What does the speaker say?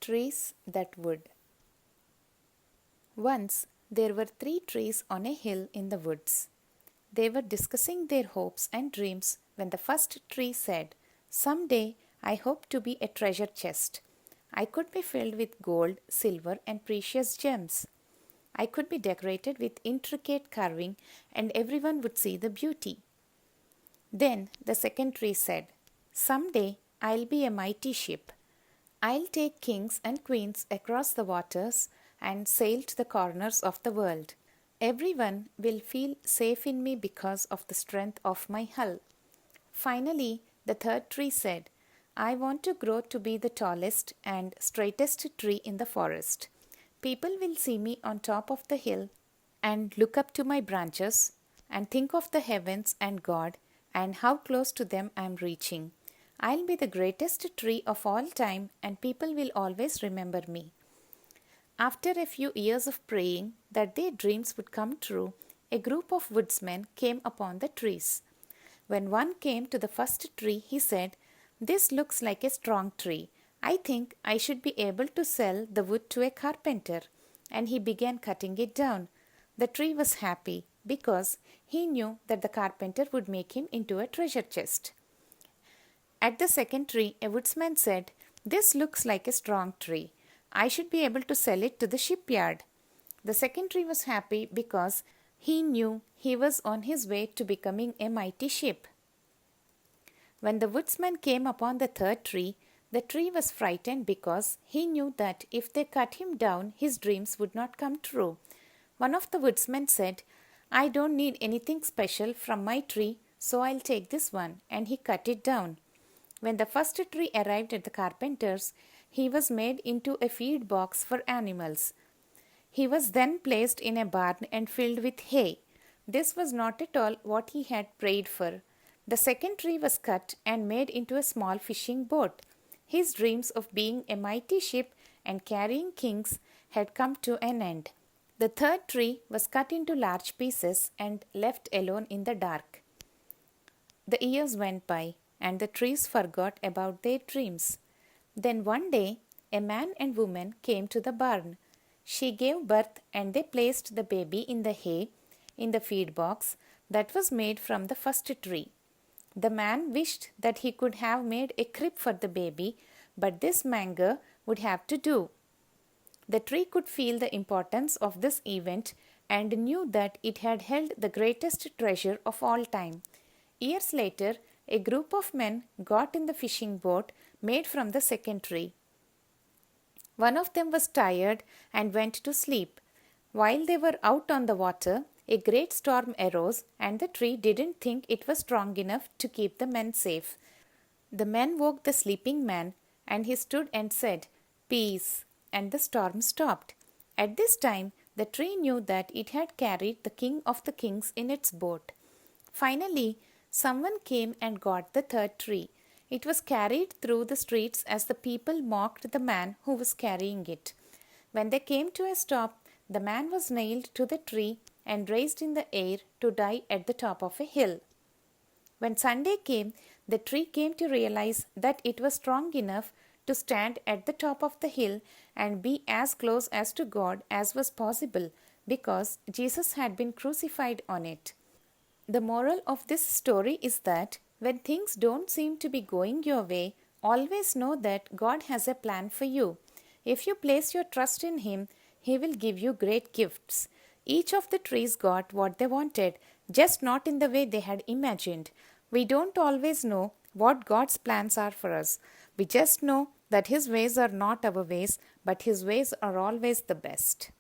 Trees that would. Once there were 3 trees on a hill in the woods. They were discussing their hopes and dreams when the first tree said, "Someday I hope to be a treasure chest. I could be filled with gold, silver, and precious gems. I could be decorated with intricate carving, and everyone would see the beauty." Then the second tree said, "Someday I'll be a mighty ship. I'll take kings and queens across the waters and sail to the corners of the world. Everyone will feel safe in me because of the strength of my hull." Finally, the third tree said, "I want to grow to be the tallest and straightest tree in the forest. People will see me on top of the hill and look up to my branches and think of the heavens and God and how close to them I am reaching. I'll be the greatest tree of all time, and people will always remember me." After a few years of praying that their dreams would come true, a group of woodsmen came upon the trees. When one came to the first tree, he said, "This looks like a strong tree. I think I should be able to sell the wood to a carpenter." And he began cutting it down. The tree was happy because he knew that the carpenter would make him into a treasure chest. At the second tree, a woodsman said, "This looks like a strong tree. I should be able to sell it to the shipyard." The second tree was happy because he knew he was on his way to becoming a mighty ship. When the woodsman came upon the third tree, the tree was frightened because he knew that if they cut him down, his dreams would not come true. One of the woodsmen said, "I don't need anything special from my tree, so I'll take this one," and he cut it down. When the first tree arrived at the carpenter's, he was made into a feed box for animals. He was then placed in a barn and filled with hay. This was not at all what he had prayed for. The second tree was cut and made into a small fishing boat. His dreams of being a mighty ship and carrying kings had come to an end. The third tree was cut into large pieces and left alone in the dark. The years went by, and the trees forgot about their dreams. Then one day, a man and woman came to the barn. She gave birth, and they placed the baby in the hay in the feed box that was made from the first tree. The man wished that he could have made a crib for the baby, but this manger would have to do. The tree could feel the importance of this event and knew that it had held the greatest treasure of all time. Years later, a group of men got in the fishing boat made from the second tree. One of them was tired and went to sleep. While they were out on the water, a great storm arose, and the tree didn't think it was strong enough to keep the men safe. The men woke the sleeping man, and he stood and said, "Peace," and the storm stopped. At this time, the tree knew that it had carried the king of the kings in its boat. Finally, someone came and got the third tree. It was carried through the streets as the people mocked the man who was carrying it. When they came to a stop, the man was nailed to the tree and raised in the air to die at the top of a hill. When Sunday came, the tree came to realize that it was strong enough to stand at the top of the hill and be as close as to God as was possible because Jesus had been crucified on it. The moral of this story is that when things don't seem to be going your way, always know that God has a plan for you. If you place your trust in Him, He will give you great gifts. Each of the trees got what they wanted, just not in the way they had imagined. We don't always know what God's plans are for us. We just know that His ways are not our ways, but His ways are always the best.